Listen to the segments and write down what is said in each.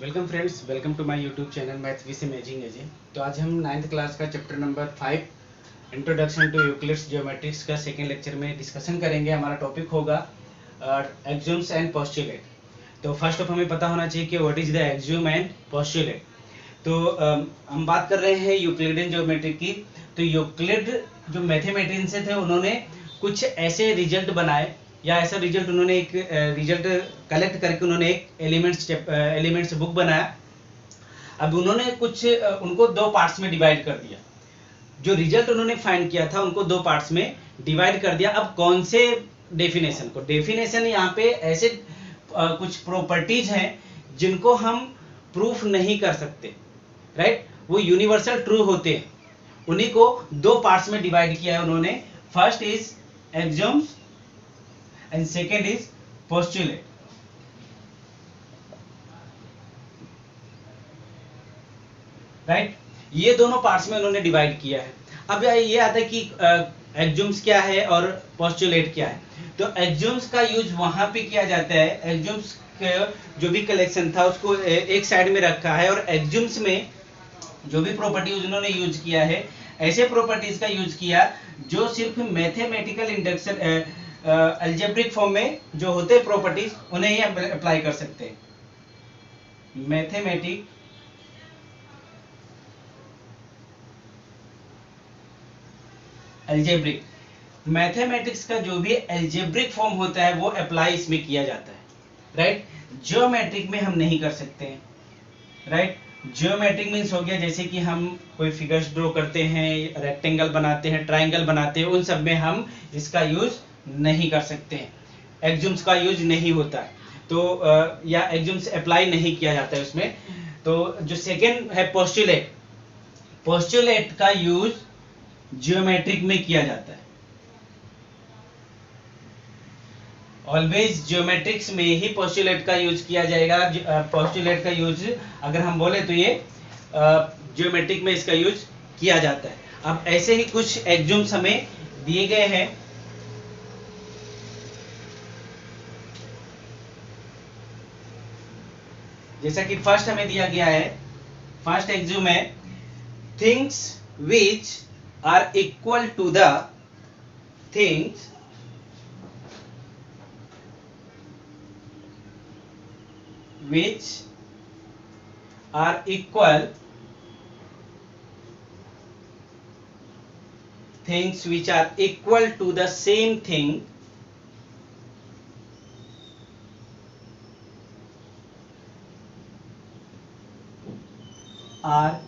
Welcome friends, welcome to my YouTube channel maths with amazing Ajay. तो आज हम 9th class का chapter number 5 introduction to Euclid's geometrics का second lecture में discussion करेंगे। हमारा टॉपिक होगा एक्सियोम्स एंड पोस्टुलेट। तो फर्स्ट ऑफ हमें पता होना चाहिए कि what is the axiom and postulate. तो हम बात कर रहे हैं यूक्लिडियन ज्योमेट्री की। तो यूक्लिड जो मैथमेटिशियंस थे उन्होंने कुछ ऐसे रिजल्ट बनाए या ऐसा रिजल्ट उन्होंने एक रिजल्ट कलेक्ट करके उन्होंने एक एलिमेंट्स बुक बनाया। अब उन्होंने कुछ उनको दो पार्ट्स में डिवाइड कर दिया। जो रिजल्ट उन्होंने फाइंड किया था उनको दो पार्ट्स में डिवाइड कर दिया। अब कौन से डेफिनेशन यहाँ पे ऐसे कुछ प्रॉपर्टीज हैं जिनको हम प्रूफ नहीं कर सकते, राइट। वो यूनिवर्सल ट्रू होते हैं, उन्हीं को दो पार्ट्स में डिवाइड किया है उन्होंने। First is axioms and second is postulate. Right, ये दोनों पार्ट्स में उन्होंने डिवाइड किया है। अब ये आता है कि एक्सियोम्स क्या है और पोस्टुलेट क्या है। तो एक्सियोम्स का यूज वहां पे किया जाता है, एक्सियोम्स जो भी कलेक्शन था उसको एक साइड में रखा है, और एक्सियोम्स में जो भी प्रॉपर्टीज उन्होंने यूज किया है, ऐसे प्रॉपर्टीज का यूज किया जो सिर्फ मैथमेटिकल इंडक्शन अलजेब्रिक फॉर्म में जो होते हैं प्रॉपर्टीज उन्हें ही अप्लाई कर सकते हैं। मैथमेटिक अलजेब्रिक, मैथमेटिक्स का जो भी अलजेब्रिक फॉर्म होता है वो अप्लाई इसमें किया जाता है, राइट। ज्योमेट्रिक में हम नहीं कर सकते हैं, राइट। ज्योमेट्रिक मीन्स हो गया जैसे कि हम कोई फिगर्स ड्रॉ करते हैं, रेक्टेंगल बनाते हैं, ट्राइंगल बनाते हैं, उन सब में हम इसका यूज नहीं कर सकते हैं, एक्सियोम्स का यूज नहीं होता है। तो या एक्सियोम्स अप्लाई नहीं किया जाता है उसमें। तो जो सेकेंड है पोस्टुलेट, पोस्टुलेट का यूज ज्योमेट्रिक में किया जाता है। ऑलवेज ज्योमेट्रिक्स में ही पोस्टुलेट का यूज किया जाएगा। पोस्टुलेट का यूज अगर हम बोले तो ये ज्योमेट्रिक में इसका यूज किया जाता है। अब ऐसे ही कुछ एक्सियोम्स हमें दिए गए हैं। जैसा कि फर्स्ट हमें दिया गया है, फर्स्ट एक्सियोम है things which are equal to the things which are equal, things which are equal to the same thing are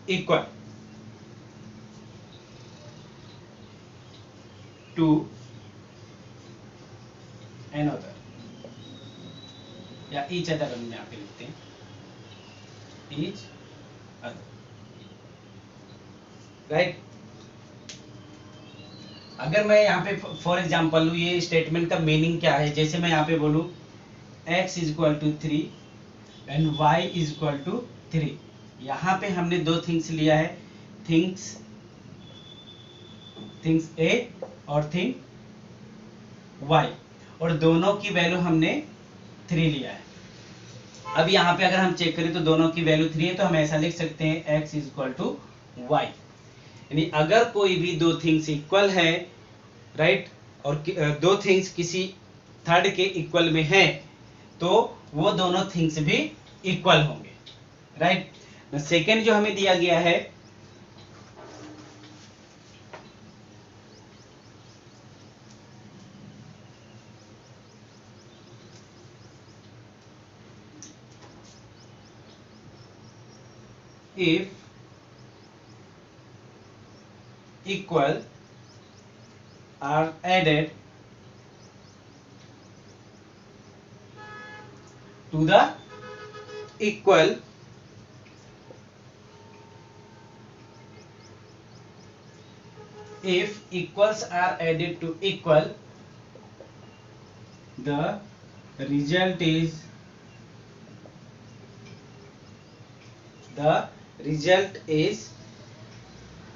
equal to another, या each other हम यहाँ पे लिखते हैं, each other, राइट। अगर मैं यहाँ पे फॉर एग्जाम्पल लूँ, ये स्टेटमेंट का मीनिंग क्या है, जैसे मैं यहाँ पे बोलूँ x is equal to 3 and y is equal to 3। यहाँ पे हमने दो थिंग्स लिया है, थिंग्स a और थिंग y, और दोनों की वैल्यू हमने 3 लिया है। अब यहाँ पे अगर हम चेक करें तो दोनों की वैल्यू 3 है, तो हम ऐसा लिख सकते हैं x is equal to y. यानी अगर कोई भी दो थिंग्स इक्वल है, राइट, और दो थिंग्स किसी थर्ड के इक्वल में है, तो वो दोनों थिंग्स भी इक्वल होंगे, राइट। सेकेंड जो हमें दिया गया है, if equal are added to the equal, if equals are added to equal, the result is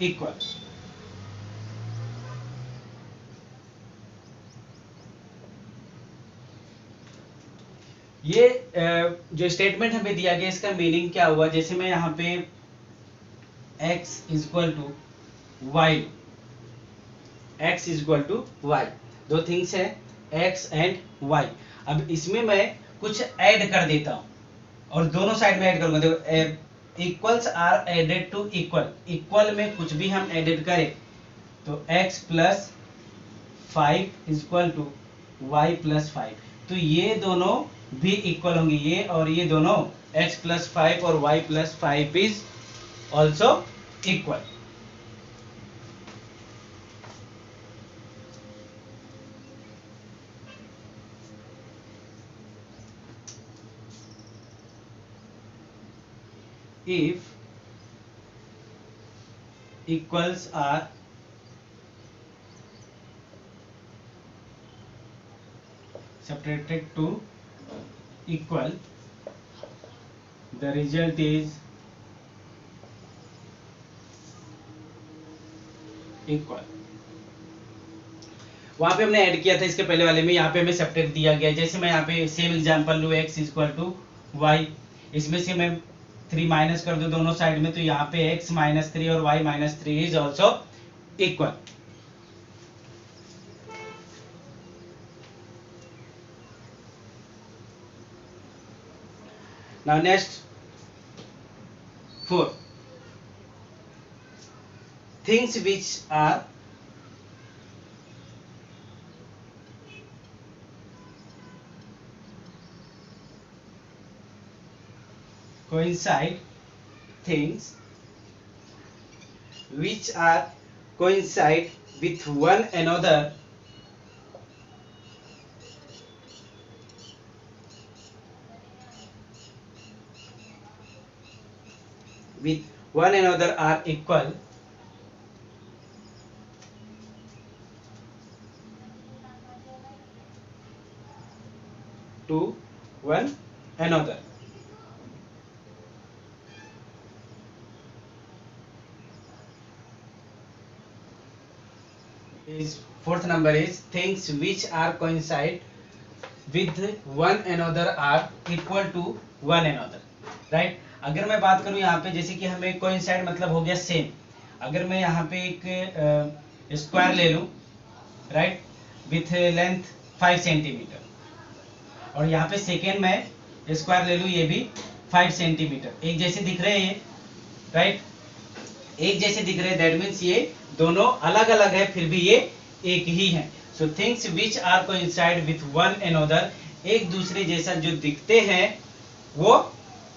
equal। ये जो स्टेटमेंट हमें दिया गया इसका मीनिंग क्या हुआ, जैसे मैं यहाँ पे x is equal to y, x is equal to y, दो थिंग्स है x एंड y। अब इसमें मैं कुछ ऐड कर देता हूँ और दोनों साइड में ऐड करूंगा। देखो equals are added to equal, equal में कुछ भी हम एडेड करें तो x plus 5 is equal to y plus 5, तो ये दोनों भी इक्वल होंगे, ये और ये दोनों x प्लस 5 और y plus 5 is also equal. If equals are subtracted to equal, the result is equal. वहां पे हमने ऐड किया था इसके पहले वाले में, यहाँ पे हमें सब्ट्रैक्ट दिया गया है। जैसे मैं यहाँ पे सेम एग्जांपल लूँ x इक्वल टू वाई, इसमें से मैं 3 माइनस कर दूं दोनों साइड में, तो यहाँ पे x माइनस 3 और y minus 3 is also equal. Now next 4 things which are coincide, things which are coincide with one another are equal to one another। is fourth number is things which are coincide with one another are equal to one another, right। अगर मैं बात करूं यहाँ पे, जैसे कि हमें coincide मतलब हो गया सेम, अगर मैं यहाँ पे एक स्क्वायर ले लूं, राइट, विथ लेंथ 5 सेंटीमीटर, और यहाँ पे सेकेंड में स्क्वायर ले लूं, ये भी 5 सेंटीमीटर, एक जैसे दिख रहे हैं, राइट, एक जैसे दिख रहे हैं, दैट मीन्स ये दोनों अलग अलग है फिर भी ये एक ही है। So things which are coincide with one another, एक दूसरे जैसा जो दिखते हैं वो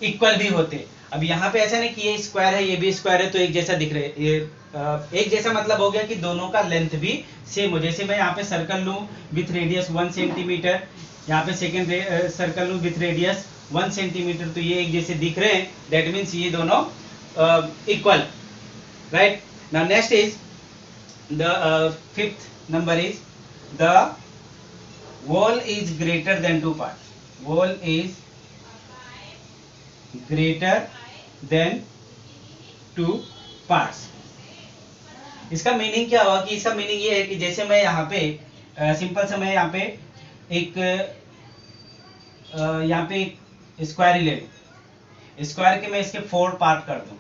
इक्वल भी होते। अब यहाँ पे ऐसा नहीं कि ये स्क्वायर है ये भी स्क्वायर है तो एक जैसा दिख रहे हैं, ये एक जैसा मतलब हो गया कि दोनों का लेंथ भी सेम हो। जैसे मैं यहाँ पे सर्कल लूं विथ रेडियस 1 सेंटीमीटर, यहाँ पे सेकेंड सर्कल लूं विथ रेडियस 1 सेंटीमीटर, तो ये एक जैसे दिख रहे हैं, दैट मीन्स ये दोनों equal, right। Now next is the fifth number is the whole is greater than two parts, whole is greater than two parts। इसका मीनिंग क्या हुआ कि इसका मीनिंग ये है कि जैसे मैं यहाँ पे सिंपल से मैं यहाँ पे एक स्क्वायर ही ले लूं, स्क्वायर के मैं इसके 4 पार्ट कर दूं,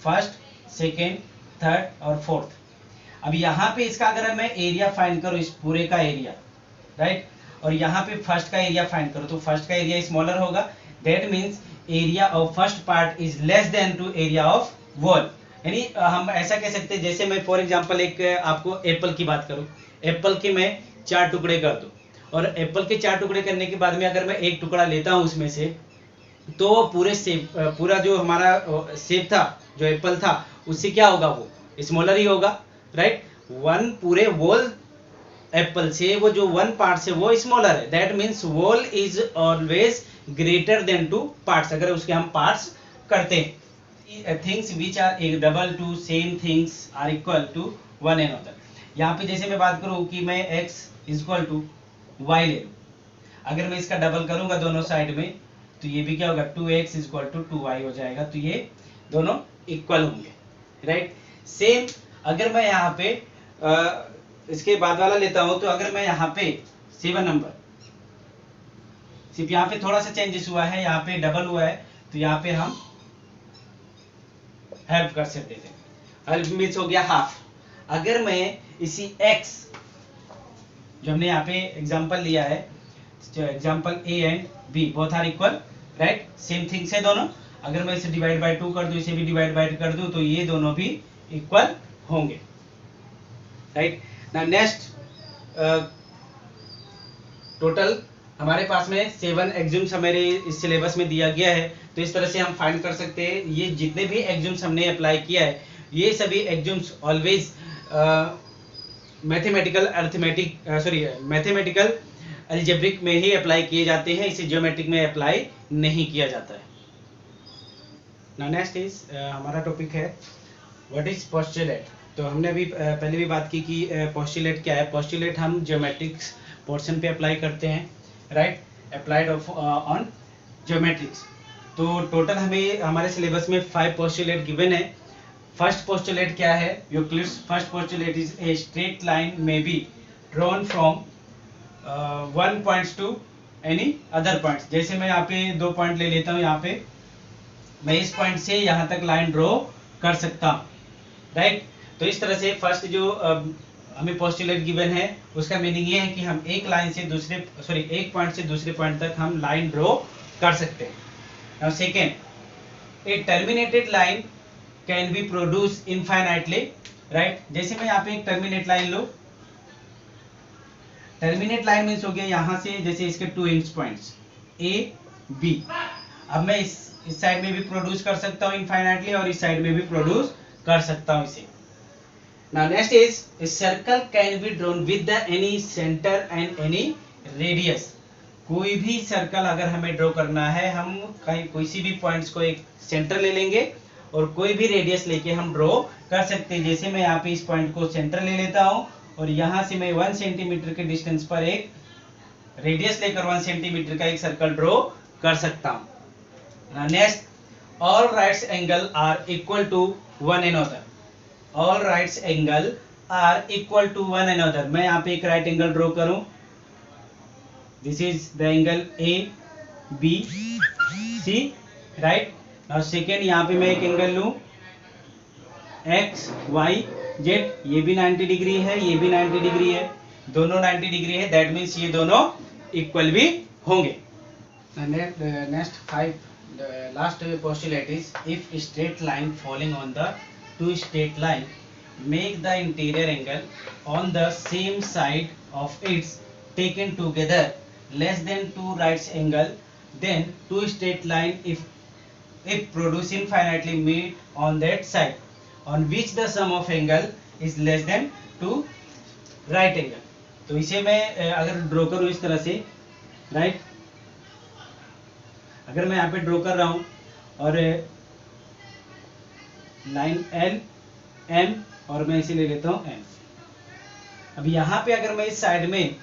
फर्स्ट सेकेंड थर्ड और फोर्थ। अब यहाँ पे इसका अगर मैं एरिया फाइंड करूँ, इस पूरे का एरिया, राइट, और यहाँ पे फर्स्ट का एरिया फाइंड करूँ तो फर्स्ट का एरिया स्मॉलर होगा, that means area of first part is less than to area of whole. यानी हम ऐसा कह सकते हैं, जैसे मैं फॉर एग्जांपल एक आपको एप्पल की बात करूँ, एप्पल के मैं 4 टुकड़े कर दूं, और एप्पल के 4 टुकड़े करने के बाद में अगर मैं एक टुकड़ा लेता हूँ उसमें से, तो पूरे शेप, पूरा जो हमारा शेप था, जो एप्पल था, उससे क्या होगा, वो स्मॉलर ही होगा, राइट। वन पूरे वोल एप्पल से वो जो 1 पार्ट से वो स्मॉलर है, that means whole is always greater than 2 parts, अगर उसके हम पार्ट्स करते हैं। Things which are double to same things are equal to one another. यहाँ पे जैसे मैं बात करूँ कि मैं x is equal to y ले लूँ, अगर मैं इसका डबल करूंगा दोनों साइड में तो ये भी क्या होगा, 2x is equal to 2y हो जाएगा, तो ये दोनों इक्वल होंगे, राइट। सेम अगर मैं यहाँ पे इसके बाद वाला लेता हूं, तो अगर मैं यहाँ पे 7 नंबर सिर्फ यहाँ पे थोड़ा सा चेंजेस हुआ है, यहाँ पे डबल हुआ है, तो यहाँ पे हम हेल्प कर सकते थे। हेल्प मीन्स हो गया हाफ। अगर मैं इसी x जो हमने यहाँ पे एग्जांपल लिया है, example a and b both are equal, right, same things है दोनों। अगर मैं इसे डिवाइड बाय 2 कर दूं, इसे भी डिवाइड बाय कर दूं, तो ये दोनों भी इक्वल होंगे, राइट। नाउ नेक्स्ट, टोटल हमारे पास में 7 एग्जम्स हमारे इस सिलेबस में दिया गया है। तो इस तरह से हम फाइंड कर सकते हैं ये जितने भी एग्जम्स हमने अप्लाई किया है, ये सभी एग्जम्स ऑलवेज मैथमेटिकल अलजेब्रिक में ही अप्लाई किए जाते हैं, इसे ज्योमेट्रिक में अप्लाई नहीं किया जाता है। नाउ नेक्स्ट इज हमारा टॉपिक है व्हाट इज पोस्टुलेट। तो हमने अभी पहले भी बात की कि पोस्टुलेट क्या है। पोस्टुलेट हम ज्योमेट्रिक्स पोर्शन पे अप्लाई करते हैं, राइट, अप्लाइड ऑन ज्योमेट्रिक्स। तो टोटल हमें हमारे सिलेबस में 5 पोस्टुलेट गिवन है। फर्स्ट पोस्टुलेट क्या है? Euclid's first postulate is a straight line may be drawn from 1 points to any other points. जैसे मैं यहाँ पे 2 पॉइंट ले लेता हूँ, यहाँ पे मैं इस पॉइंट से यहाँ तक लाइन ड्रॉ कर सकता हूँ, राइट। तो इस तरह से फर्स्ट जो हमें पोस्टुलेट गिवन है उसका मीनिंग ये है कि हम एक लाइन से एक पॉइंट से दूसरे पॉइंट तक हम लाइन ड्रॉ कर सकते हैं। Now second, A terminated line can be produce infinitely, right. जैसे मैं यहाँ पे एक टर्मिनेट लाइन लो, टर्मिनेट लाइन मीन्स हो गया यहाँ से, जैसे इसके 2 इंच पॉइंट्स ए बी। अब मैं इस साइड में भी प्रोड्यूस कर सकता हूँ इनफाइनाइटली, और इस साइड में भी प्रोड्यूस कर सकता हूँ इसे। Now next is a circle can be drawn with the any center and any radius। कोई भी सर्कल अगर हमें ड्रॉ करना है, हम कहीं किसी भी पॉइंट्स को एक सेंटर ले लेंगे और कोई भी रेडियस लेके हम ड्रॉ कर सकते हैं। जैसे मैं यहाँ पे इस पॉइंट को सेंटर ले लेता हूँ और यहाँ से मैं 1 सेंटीमीटर के डिस्टेंस पर एक रेडियस लेकर 1 सेंटीमीटर का एक सर्कल ड्रॉ कर सकता हूँ। Next, all rights angle are equal to one another. All rights angle are equal to one another. मैं यहाँ पे एक राइट एंगल ड्रॉ करूं, this is the angle A B C, right. Now second, यहाँ पे मैं एक एंगल लूं एक्स वाई जेड, ये भी 90 डिग्री है, ये भी 90 डिग्री है, दोनों 90 डिग्री है, दैट मीन्स ये दोनों इक्वल भी होंगे। Next 5, last postulate is if straight line following on the two straight line make the interior angle on the same side of its taken together less than 2 right angle, then two straight line if produce infinitely meet on that side on which the sum of angle is less than 2 right angle। तो इसे मैं अगर draw करूं इस तरह से, right, अगर मैं यहाँ पे ड्रॉ कर रहा हूं और लाइन एल एम और मैं इसे ले लेता हूं एम। अब यहाँ पे अगर मैं इस साइड में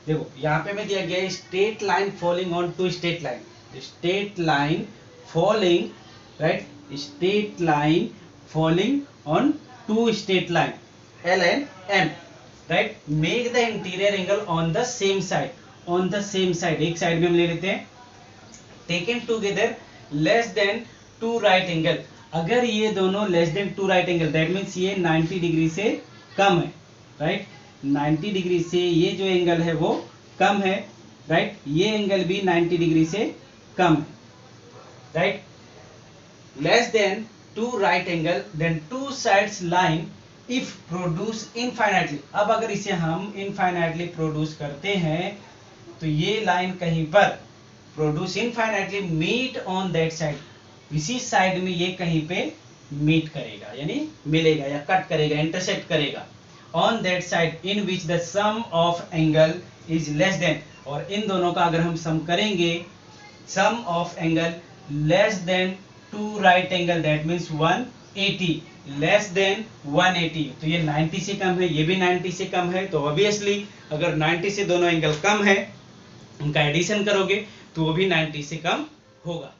देखो, यहाँ पे मैं दिया गया straight line following on to straight line, straight line following, right, straight line following on to straight line L and M, right. Make the interior angle on the same side, on the same side, एक side में हम ले लेते हैं, taken together less than 2 right angle. अगर ये दोनों less than 2 right angle, that means ये 90 डिग्री से कम है, राइट, 90 डिग्री से ये जो एंगल है वो कम है, राइट, ये एंगल भी 90 डिग्री से कम है, right, less than 2 right angle, then 2 sides line if produce infinitely. अब अगर इसे हम इनफाइनाइटली प्रोड्यूस करते हैं तो ये लाइन कहीं पर produce infinitely meet on that side, इसी साइड में ये कहीं पे मीट करेगा, यानी मिलेगा या कट करेगा, इंटरसेक्ट करेगा, on that side in which the sum of angle is less than. और इन दोनों का अगर हम सम करेंगे, sum of angle less than 2 right angle, that means 180, less than 180, तो ये 90 से कम है, ये भी 90 से कम है। तो ऑब्वियसली अगर 90 से दोनों एंगल कम है, उनका एडिशन करोगे तो वो भी 90 से कम होगा।